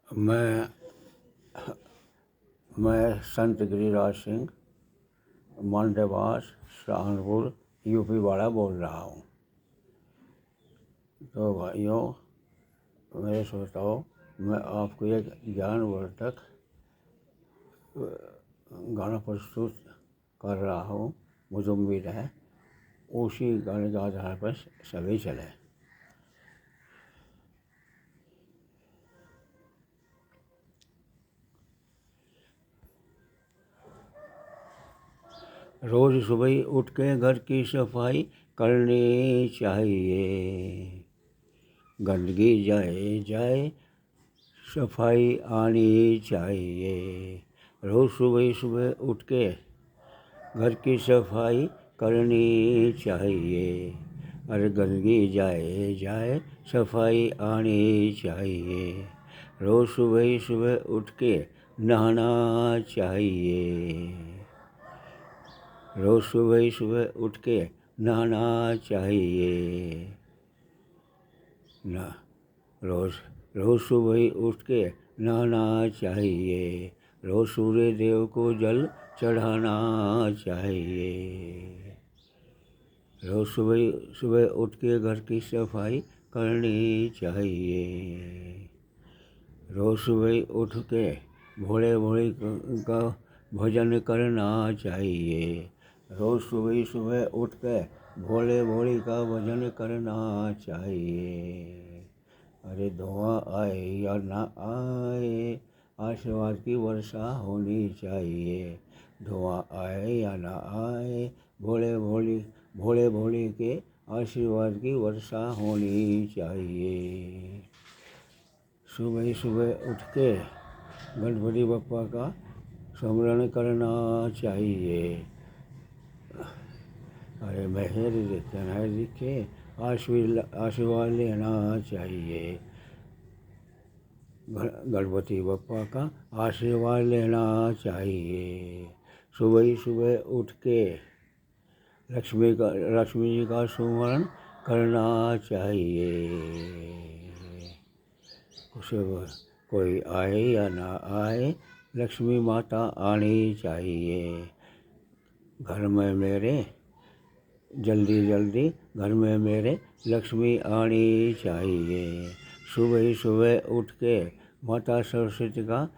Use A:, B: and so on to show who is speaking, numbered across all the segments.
A: मैं मैं संत गिरिराज सिंह मांडेवास सहारनपुर यूपी वाला बोल रहा हूँ। तो भाइयों, मेरे श्रोताओं, मैं आपको एक ज्ञानवर्धक गाना प्रस्तुत कर रहा हूँ। मुझे उम्मीद है उसी गाने के आधार पर सभी चले। रोज़ सुबह उठ के घर की सफाई करनी चाहिए, गंदगी जाए जाए सफाई आनी चाहिए। रोज़ सुबह सुबह उठ के घर की सफाई करनी चाहिए, अरे गंदगी जाए जाए सफाई आनी चाहिए। रोज़ सुबह सुबह उठ के नहाना चाहिए, रोज़ सुबह सुबह उठ के नहाना चाहिए ना। रोज़ सुबह उठ के नहाना चाहिए, रोज़ सूर्य देव को जल चढ़ाना चाहिए। रोज़ सुबह सुबह उठ के घर की सफाई करनी चाहिए। रोज़ सुबह उठ के भोले भोले का भजन करना चाहिए। रोज़ सुबह सुबह उठ के भोले भोले का भजन करना चाहिए। अरे धुआं आए या ना आए, आशीर्वाद की वर्षा होनी चाहिए। धुआं आए या ना आए, भोले भोले के आशीर्वाद की वर्षा होनी चाहिए। सुबह सुबह उठ के गणपति बप्पा का स्मरण करना चाहिए। अरे मेहर दिखे न दिखे, आशीर्वाद लेना चाहिए। गणपति बप्पा का आशीर्वाद लेना चाहिए। सुबह सुबह उठ के लक्ष्मी जी का सुमरण करना चाहिए। कोई आए या ना आए, लक्ष्मी माता आनी चाहिए। घर में मेरे जल्दी जल्दी घर में मेरे लक्ष्मी आनी चाहिए। सुबह सुबह उठ के माता सरस्वती का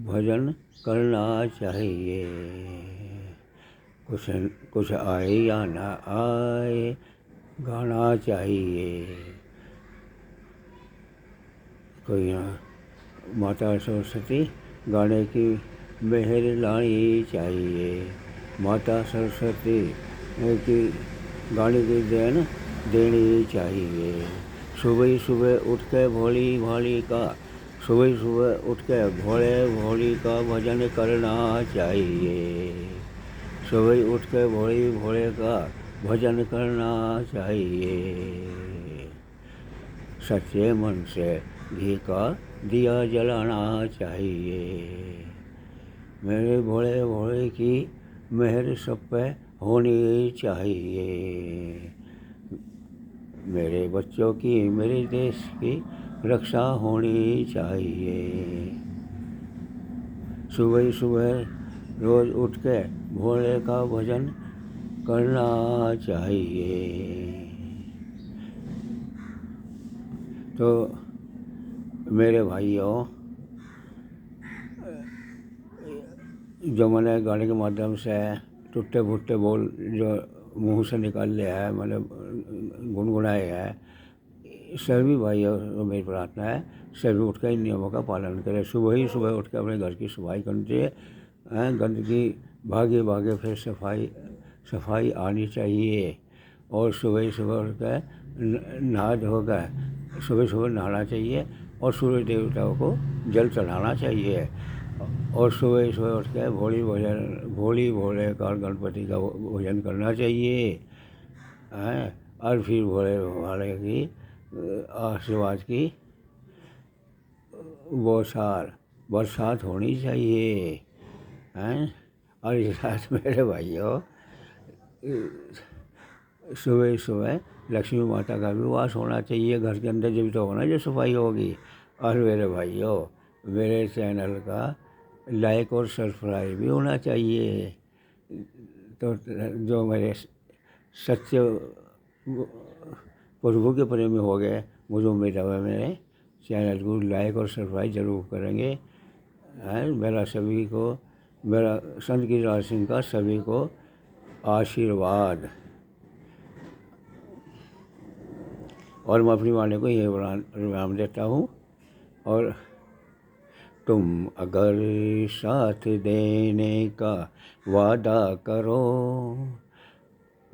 A: भजन करना चाहिए। कुछ आए या ना आए, गाना चाहिए। कोई माता सरस्वती गाने की मेहर लानी चाहिए। माता सरस्वती की गाने की देन देनी चाहिए। सुबह सुबह उठ के भोली भाली का भोली का भजन करना चाहिए। सुबह उठ के भोले का भजन करना चाहिए। सच्चे मन से घी का दिया जलाना चाहिए। मेरे भोले की मेहर सब पे होनी चाहिए। मेरे बच्चों की, मेरे देश की रक्षा होनी चाहिए। सुबह सुबह रोज़ उठ के भोले का भजन करना चाहिए। तो मेरे भाइयों, जो मैंने गाने के माध्यम से टूटे फूटे बोल जो मुंह से निकाल लिया है, मतलब गुनगुनाए है, सभी भाइयों को मेरी प्रार्थना है सभी उठ कर इन नियमों का पालन करें। सुबह ही सुबह उठ कर अपने घर की सफाई करनी चाहिए। गंदगी भागे भागे फिर सफाई आनी चाहिए। और सुबह ही सुबह उठ कर नहा धोकर सुबह सुबह नहाना चाहिए और सूर्य देवताओं को जल चढ़ाना चाहिए। और सुबह सुबह उठ के भोली भोले का गणपति का भोजन करना चाहिए। और फिर भोले भाले की आशीर्वाद की बरसात होनी चाहिए। और इस साथ मेरे भाइयों, सुबह सुबह लक्ष्मी माता का भी वास होना चाहिए घर के अंदर, जब तो होना जो सफाई होगी। और मेरे भाइयों, मेरे चैनल का लाइक और सब्सक्राइब भी होना चाहिए। तो जो मेरे सच्चे प्रभु के प्रेमी हो गए, मुझे उम्मीद है मेरे चैनल को लाइक और सब्सक्राइब जरूर करेंगे। मेरा सभी को, मेरा संत गिरिराज सिंह का सभी को आशीर्वाद। और मैं अपनी वाणी को ये विराम देता हूँ। और तुम अगर साथ देने का वादा करो,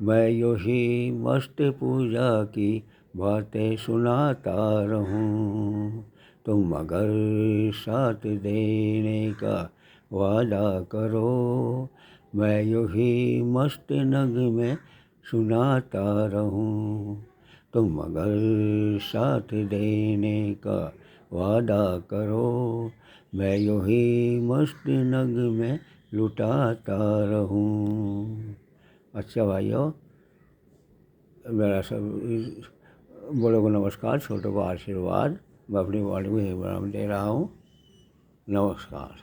A: मैं यूँ ही मस्त पूजा की बातें सुनाता रहूं। तुम अगर साथ देने का वादा करो, मैं यूँ ही मस्त नगमे सुनाता रहूं। तुम अगर साथ देने का वादा करो, मैं यूँ ही मस्त नगमे लुटाता रहूं। अच्छा भाइयों, मेरा सब बड़ों को नमस्कार, छोटों को आशीर्वाद। मैं अपनी वाणी को विराम दे रहा हूँ। नमस्कार।